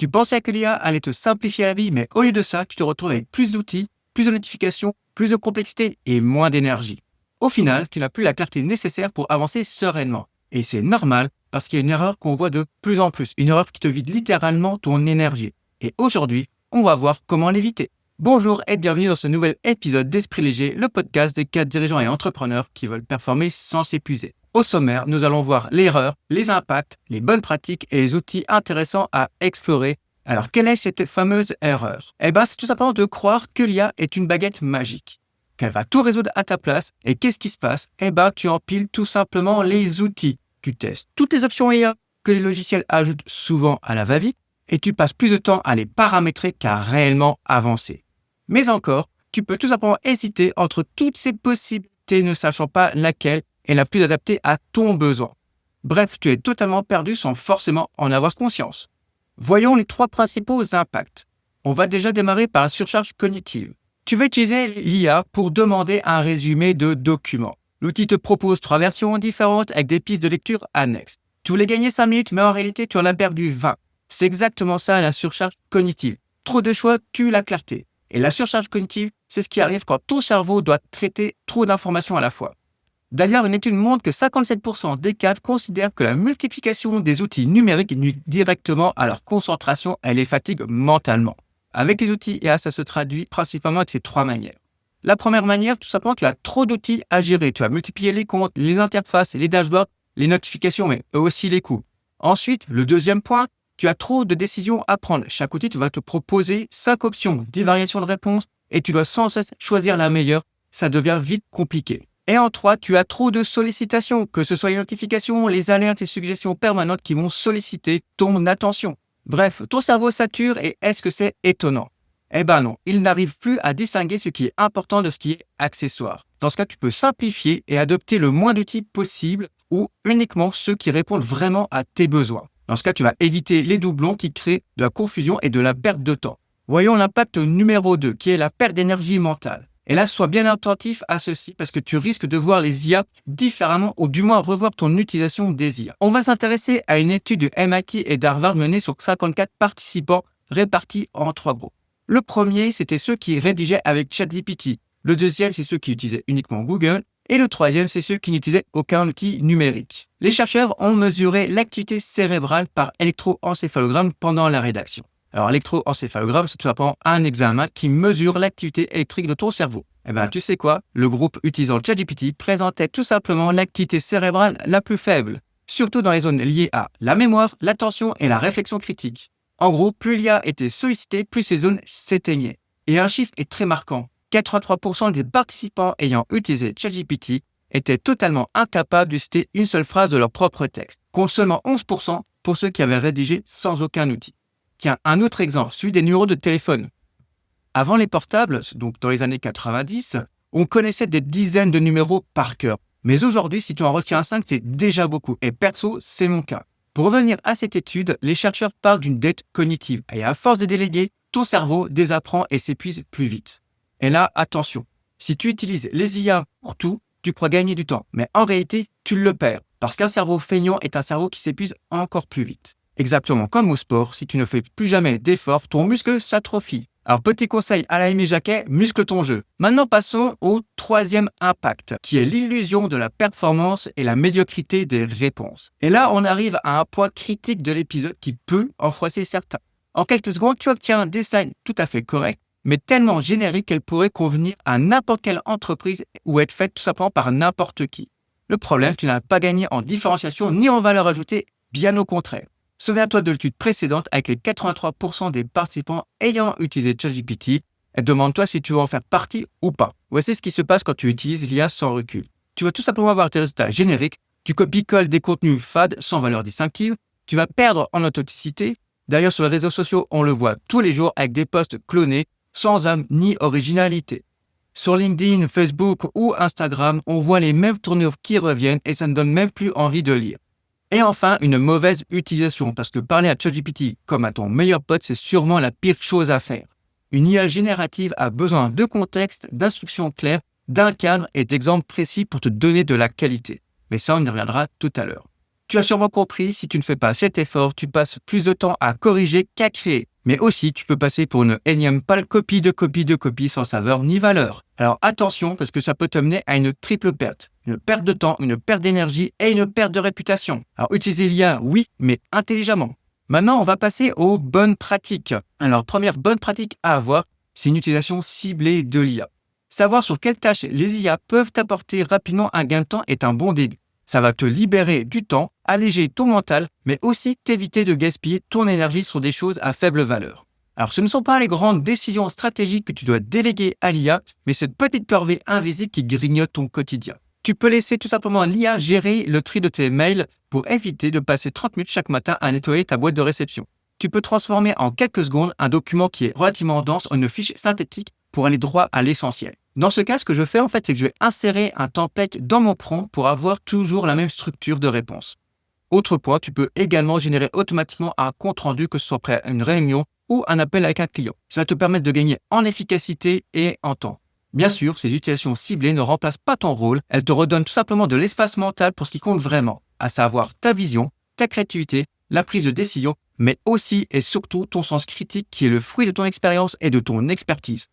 Tu pensais que l'IA allait te simplifier la vie, mais au lieu de ça, tu te retrouves avec plus d'outils, plus de notifications, plus de complexité et moins d'énergie. Au final, tu n'as plus la clarté nécessaire pour avancer sereinement. Et c'est normal parce qu'il y a une erreur qu'on voit de plus en plus, une erreur qui te vide littéralement ton énergie. Et aujourd'hui, on va voir comment l'éviter. Bonjour et bienvenue dans ce nouvel épisode d'Esprit Léger, le podcast des 4 dirigeants et entrepreneurs qui veulent performer sans s'épuiser. Au sommaire, nous allons voir l'erreur, les impacts, les bonnes pratiques et les outils intéressants à explorer. Alors, quelle est cette fameuse erreur ? C'est tout simplement de croire que l'IA est une baguette magique, qu'elle va tout résoudre à ta place. Et qu'est-ce qui se passe ? Tu empiles tout simplement les outils. Tu testes toutes les options IA que les logiciels ajoutent souvent à la va-vite et tu passes plus de temps à les paramétrer qu'à réellement avancer. Mais encore, tu peux tout simplement hésiter entre toutes ces possibilités ne sachant pas laquelle est la plus adaptée à ton besoin. Bref, tu es totalement perdu sans forcément en avoir conscience. Voyons les 3 principaux impacts. On va déjà démarrer par la surcharge cognitive. Tu vas utiliser l'IA pour demander un résumé de document. L'outil te propose 3 versions différentes avec des pistes de lecture annexes. Tu voulais gagner 5 minutes, mais en réalité, tu en as perdu 20. C'est exactement ça la surcharge cognitive. Trop de choix tue la clarté. Et la surcharge cognitive, c'est ce qui arrive quand ton cerveau doit traiter trop d'informations à la fois. D'ailleurs, une étude montre que 57% des cadres considèrent que la multiplication des outils numériques nuit directement à leur concentration et les fatigue mentalement. Avec les outils IA, ça se traduit principalement de ces 3 manières. La première manière, tout simplement, tu as trop d'outils à gérer. Tu vas multiplier les comptes, les interfaces, les dashboards, les notifications, mais aussi les coûts. Ensuite, le deuxième point, tu as trop de décisions à prendre. Chaque outil va te proposer 5 options, 10 variations de réponses et tu dois sans cesse choisir la meilleure. Ça devient vite compliqué. Et en 3, tu as trop de sollicitations, que ce soit les notifications, les alertes et suggestions permanentes qui vont solliciter ton attention. Bref, ton cerveau sature et est-ce que c'est étonnant ? Non, il n'arrive plus à distinguer ce qui est important de ce qui est accessoire. Dans ce cas, tu peux simplifier et adopter le moins d'outils possible ou uniquement ceux qui répondent vraiment à tes besoins. Dans ce cas, tu vas éviter les doublons qui créent de la confusion et de la perte de temps. Voyons l'impact numéro 2, qui est la perte d'énergie mentale. Et là, sois bien attentif à ceci parce que tu risques de voir les IA différemment ou du moins revoir ton utilisation des IA. On va s'intéresser à une étude de MIT et d'Harvard menée sur 54 participants répartis en 3 groupes. Le premier, c'était ceux qui rédigeaient avec ChatGPT. Le deuxième, c'est ceux qui utilisaient uniquement Google. Et le troisième, c'est ceux qui n'utilisaient aucun outil numérique. Les chercheurs ont mesuré l'activité cérébrale par électroencéphalogramme pendant la rédaction. Alors, l'électroencéphalogramme, c'est tout simplement un examen qui mesure l'activité électrique de ton cerveau. Tu sais quoi ? Le groupe utilisant ChatGPT présentait tout simplement l'activité cérébrale la plus faible, surtout dans les zones liées à la mémoire, l'attention et la réflexion critique. En gros, plus l'IA était sollicitée, plus ces zones s'éteignaient. Et un chiffre est très marquant. 83% des participants ayant utilisé ChatGPT étaient totalement incapables de citer une seule phrase de leur propre texte, contre seulement 11% pour ceux qui avaient rédigé sans aucun outil. Tiens, un autre exemple, celui des numéros de téléphone. Avant les portables, donc dans les années 90, on connaissait des dizaines de numéros par cœur. Mais aujourd'hui, si tu en retiens 5, c'est déjà beaucoup. Et perso, c'est mon cas. Pour revenir à cette étude, les chercheurs parlent d'une dette cognitive. Et à force de déléguer, ton cerveau désapprend et s'épuise plus vite. Et là, attention, si tu utilises les IA pour tout, tu crois gagner du temps. Mais en réalité, tu le perds. Parce qu'un cerveau feignant est un cerveau qui s'épuise encore plus vite. Exactement comme au sport, si tu ne fais plus jamais d'efforts, ton muscle s'atrophie. Alors petit conseil à la Aimé Jacquet, muscle ton jeu. Maintenant passons au 3e impact, qui est l'illusion de la performance et la médiocrité des réponses. Et là, on arrive à un point critique de l'épisode qui peut en froisser certains. En quelques secondes, tu obtiens un design tout à fait correct, mais tellement générique qu'elle pourrait convenir à n'importe quelle entreprise ou être faite tout simplement par n'importe qui. Le problème, tu n'as pas gagné en différenciation ni en valeur ajoutée, bien au contraire. Souviens-toi de l'étude précédente avec les 83% des participants ayant utilisé ChatGPT et demande-toi si tu veux en faire partie ou pas. Voici ce qui se passe quand tu utilises l'IA sans recul. Tu vas tout simplement avoir tes résultats génériques, tu copies-colles des contenus fades sans valeur distinctive, tu vas perdre en authenticité. D'ailleurs, sur les réseaux sociaux, on le voit tous les jours avec des posts clonés sans âme ni originalité. Sur LinkedIn, Facebook ou Instagram, on voit les mêmes tournures qui reviennent et ça ne donne même plus envie de lire. Et enfin, une mauvaise utilisation, parce que parler à ChatGPT comme à ton meilleur pote, c'est sûrement la pire chose à faire. Une IA générative a besoin de contexte, d'instructions claires, d'un cadre et d'exemples précis pour te donner de la qualité. Mais ça, on y reviendra tout à l'heure. Tu as sûrement compris, si tu ne fais pas cet effort, tu passes plus de temps à corriger qu'à créer. Mais aussi, tu peux passer pour une énième pâle copie de copie de copie sans saveur ni valeur. Alors attention, parce que ça peut t'amener à une triple perte. Une perte de temps, une perte d'énergie et une perte de réputation. Alors utiliser l'IA, oui, mais intelligemment. Maintenant, on va passer aux bonnes pratiques. Alors, première bonne pratique à avoir, c'est une utilisation ciblée de l'IA. Savoir sur quelles tâches les IA peuvent t'apporter rapidement un gain de temps est un bon début. Ça va te libérer du temps, alléger ton mental, mais aussi t'éviter de gaspiller ton énergie sur des choses à faible valeur. Alors, ce ne sont pas les grandes décisions stratégiques que tu dois déléguer à l'IA, mais cette petite corvée invisible qui grignote ton quotidien. Tu peux laisser tout simplement l'IA gérer le tri de tes mails pour éviter de passer 30 minutes chaque matin à nettoyer ta boîte de réception. Tu peux transformer en quelques secondes un document qui est relativement dense en une fiche synthétique pour aller droit à l'essentiel. Dans ce cas, ce que je fais c'est que je vais insérer un template dans mon prompt pour avoir toujours la même structure de réponse. Autre point, tu peux également générer automatiquement un compte-rendu, que ce soit après une réunion ou un appel avec un client. Ça va te permettre de gagner en efficacité et en temps. Bien sûr, ces utilisations ciblées ne remplacent pas ton rôle, elles te redonnent tout simplement de l'espace mental pour ce qui compte vraiment, à savoir ta vision, ta créativité, la prise de décision, mais aussi et surtout ton sens critique qui est le fruit de ton expérience et de ton expertise.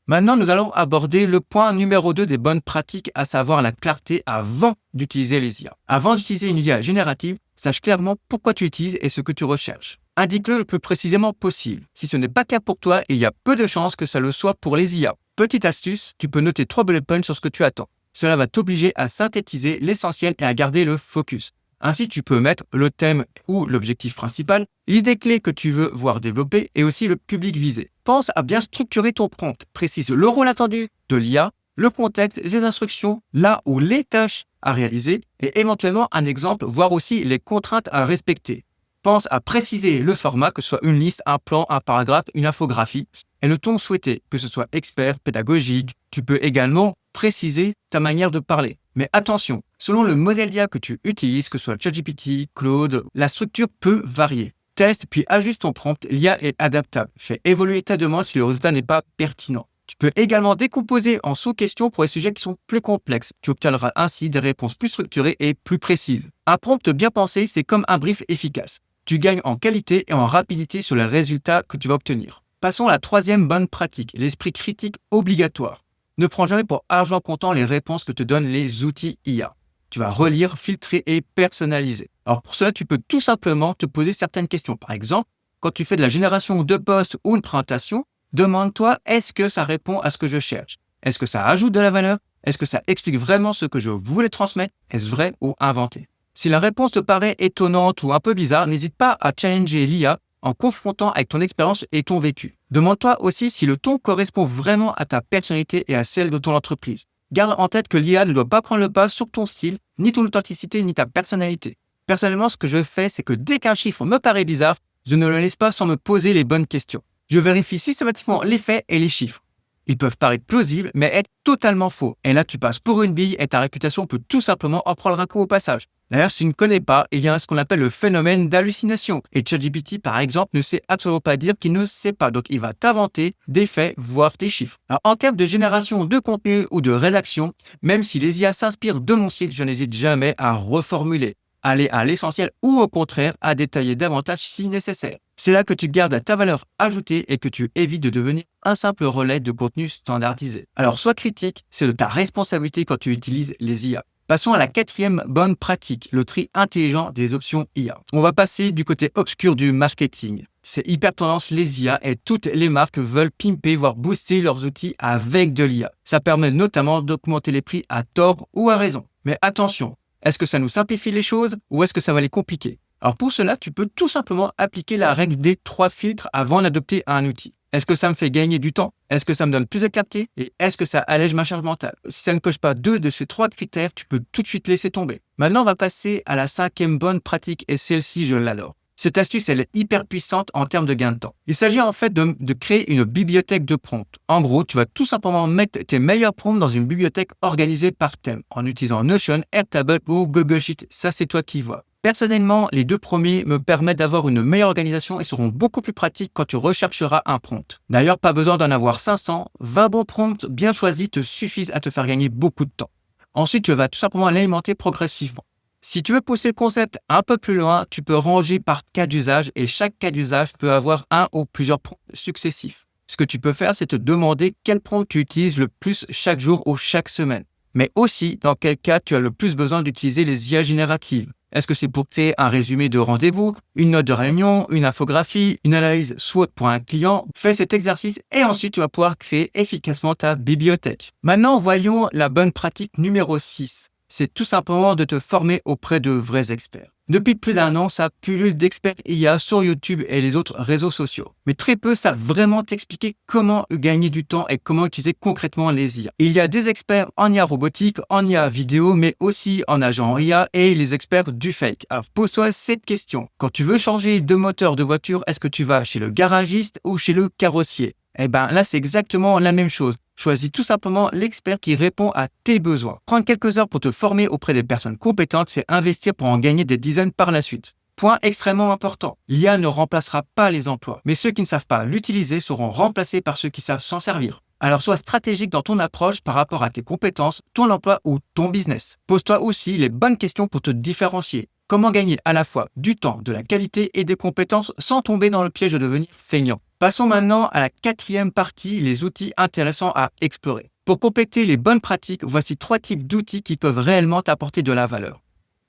Maintenant, nous allons aborder le point numéro 2 des bonnes pratiques, à savoir la clarté avant d'utiliser les IA. Avant d'utiliser une IA générative, sache clairement pourquoi tu utilises et ce que tu recherches. Indique-le le plus précisément possible. Si ce n'est pas clair pour toi, il y a peu de chances que ça le soit pour les IA. Petite astuce, tu peux noter 3 bullet points sur ce que tu attends. Cela va t'obliger à synthétiser l'essentiel et à garder le focus. Ainsi, tu peux mettre le thème ou l'objectif principal, l'idée clé que tu veux voir développer et aussi le public visé. Pense à bien structurer ton prompt. Précise le rôle attendu de l'IA, le contexte, les instructions, là où les tâches à réaliser et éventuellement un exemple, voire aussi les contraintes à respecter. Pense à préciser le format, que ce soit une liste, un plan, un paragraphe, une infographie, et le ton souhaité, que ce soit expert, pédagogique. Tu peux également préciser ta manière de parler. Mais attention, selon le modèle d'IA que tu utilises, que ce soit ChatGPT, Claude, la structure peut varier. Teste puis ajuste ton prompt, l'IA est adaptable. Fais évoluer ta demande si le résultat n'est pas pertinent. Tu peux également décomposer en sous-questions pour les sujets qui sont plus complexes. Tu obtiendras ainsi des réponses plus structurées et plus précises. Un prompt bien pensé, c'est comme un brief efficace. Tu gagnes en qualité et en rapidité sur les résultats que tu vas obtenir. Passons à la troisième bonne pratique, l'esprit critique obligatoire. Ne prends jamais pour argent comptant les réponses que te donnent les outils IA. Tu vas relire, filtrer et personnaliser. Alors pour cela, tu peux tout simplement te poser certaines questions. Par exemple, quand tu fais de la génération de posts ou une présentation, demande-toi, est-ce que ça répond à ce que je cherche? Est-ce que ça ajoute de la valeur? Est-ce que ça explique vraiment ce que je voulais transmettre? Est-ce vrai ou inventé? Si la réponse te paraît étonnante ou un peu bizarre, n'hésite pas à challenger l'IA en confrontant avec ton expérience et ton vécu. Demande-toi aussi si le ton correspond vraiment à ta personnalité et à celle de ton entreprise. Garde en tête que l'IA ne doit pas prendre le pas sur ton style, ni ton authenticité, ni ta personnalité. Personnellement, ce que je fais, c'est que dès qu'un chiffre me paraît bizarre, je ne le laisse pas sans me poser les bonnes questions. Je vérifie systématiquement les faits et les chiffres. Ils peuvent paraître plausibles, mais être totalement faux. Et là, tu passes pour une bille et ta réputation peut tout simplement en prendre un coup au passage. D'ailleurs, si tu ne connais pas, il y a ce qu'on appelle le phénomène d'hallucination. Et ChatGPT, par exemple, ne sait absolument pas dire qu'il ne sait pas. Donc, il va t'inventer des faits, voire des chiffres. Alors, en termes de génération de contenu ou de rédaction, même si les IA s'inspirent de mon site, je n'hésite jamais à reformuler, aller à l'essentiel ou au contraire à détailler davantage si nécessaire. C'est là que tu gardes ta valeur ajoutée et que tu évites de devenir un simple relais de contenu standardisé. Alors, sois critique, c'est de ta responsabilité quand tu utilises les IA. Passons à la quatrième bonne pratique, le tri intelligent des options IA. On va passer du côté obscur du marketing. C'est hyper tendance les IA et toutes les marques veulent pimper, voire booster leurs outils avec de l'IA. Ça permet notamment d'augmenter les prix à tort ou à raison. Mais attention, est-ce que ça nous simplifie les choses ou est-ce que ça va les compliquer? Alors pour cela, tu peux tout simplement appliquer la règle des 3 filtres avant d'adopter un outil. Est-ce que ça me fait gagner du temps? Est-ce que ça me donne plus de clarté? Et est-ce que ça allège ma charge mentale? Si ça ne coche pas 2 de ces 3 critères, tu peux tout de suite laisser tomber. Maintenant, on va passer à la 5e bonne pratique et celle-ci, je l'adore. Cette astuce, elle est hyper puissante en termes de gain de temps. Il s'agit en fait de créer une bibliothèque de prompts. En gros, tu vas tout simplement mettre tes meilleurs prompts dans une bibliothèque organisée par thème en utilisant Notion, Airtable ou Google Sheet. Ça, c'est toi qui vois. Personnellement, les 2 premiers me permettent d'avoir une meilleure organisation et seront beaucoup plus pratiques quand tu rechercheras un prompt. D'ailleurs, pas besoin d'en avoir 500, 20 bons prompts bien choisis te suffisent à te faire gagner beaucoup de temps. Ensuite, tu vas tout simplement l'alimenter progressivement. Si tu veux pousser le concept un peu plus loin, tu peux ranger par cas d'usage et chaque cas d'usage peut avoir un ou plusieurs prompts successifs. Ce que tu peux faire, c'est te demander quel prompt tu utilises le plus chaque jour ou chaque semaine. Mais aussi, dans quel cas tu as le plus besoin d'utiliser les IA génératives. Est-ce que c'est pour créer un résumé de rendez-vous, une note de réunion, une infographie, une analyse SWOT pour un client? Fais cet exercice et ensuite tu vas pouvoir créer efficacement ta bibliothèque. Maintenant, voyons la bonne pratique numéro 6. C'est tout simplement de te former auprès de vrais experts. Depuis plus d'1 an, ça pullule d'experts IA sur YouTube et les autres réseaux sociaux. Mais très peu savent vraiment t'expliquer comment gagner du temps et comment utiliser concrètement les IA. Il y a des experts en IA robotique, en IA vidéo, mais aussi en agent IA et les experts du fake. Alors pose-toi cette question. Quand tu veux changer de moteur de voiture, est-ce que tu vas chez le garagiste ou chez le carrossier? Eh ben là, c'est exactement la même chose. Choisis tout simplement l'expert qui répond à tes besoins. Prendre quelques heures pour te former auprès des personnes compétentes, c'est investir pour en gagner des dizaines par la suite. Point extrêmement important, l'IA ne remplacera pas les emplois, mais ceux qui ne savent pas l'utiliser seront remplacés par ceux qui savent s'en servir. Alors sois stratégique dans ton approche par rapport à tes compétences, ton emploi ou ton business. Pose-toi aussi les bonnes questions pour te différencier. Comment gagner à la fois du temps, de la qualité et des compétences sans tomber dans le piège de devenir feignant. Passons maintenant à la 4e partie, les outils intéressants à explorer. Pour compléter les bonnes pratiques, voici 3 types d'outils qui peuvent réellement t'apporter de la valeur.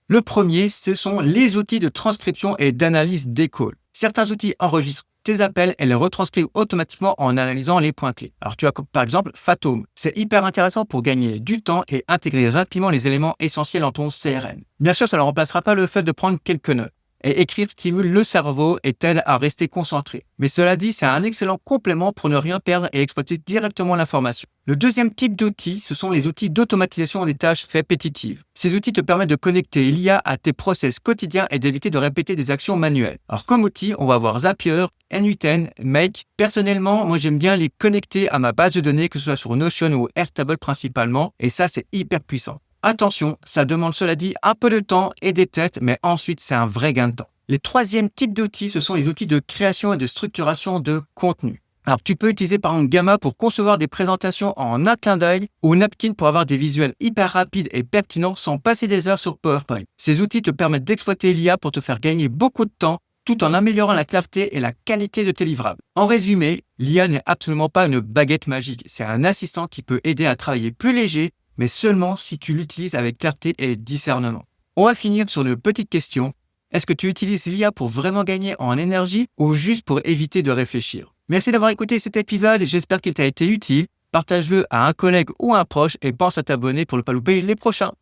Le premier, ce sont les outils de transcription et d'analyse des calls. Certains outils enregistrent tes appels et les retranscrivent automatiquement en analysant les points clés. Alors tu as par exemple Fathom. C'est hyper intéressant pour gagner du temps et intégrer rapidement les éléments essentiels dans ton CRM. Bien sûr, ça ne remplacera pas le fait de prendre quelques notes. Et écrire stimule le cerveau et t'aide à rester concentré. Mais cela dit, c'est un excellent complément pour ne rien perdre et exploiter directement l'information. Le deuxième type d'outils, ce sont les outils d'automatisation des tâches répétitives. Ces outils te permettent de connecter l'IA à tes process quotidiens et d'éviter de répéter des actions manuelles. Alors comme outil, on va avoir Zapier, N8N, Make. Personnellement, moi j'aime bien les connecter à ma base de données, que ce soit sur Notion ou Airtable principalement, et ça c'est hyper puissant. Attention, ça demande cela dit un peu de temps et des têtes, mais ensuite c'est un vrai gain de temps. Les troisièmes types d'outils, ce sont les outils de création et de structuration de contenu. Alors tu peux utiliser par exemple Gamma pour concevoir des présentations en un clin d'œil ou Napkin pour avoir des visuels hyper rapides et pertinents sans passer des heures sur PowerPoint. Ces outils te permettent d'exploiter l'IA pour te faire gagner beaucoup de temps tout en améliorant la clarté et la qualité de tes livrables. En résumé, l'IA n'est absolument pas une baguette magique, c'est un assistant qui peut aider à travailler plus léger, mais seulement si tu l'utilises avec clarté et discernement. On va finir sur une petite question. Est-ce que tu utilises l'IA pour vraiment gagner en énergie ou juste pour éviter de réfléchir? Merci d'avoir écouté cet épisode et j'espère qu'il t'a été utile. Partage-le à un collègue ou un proche et pense à t'abonner pour ne pas louper les prochains.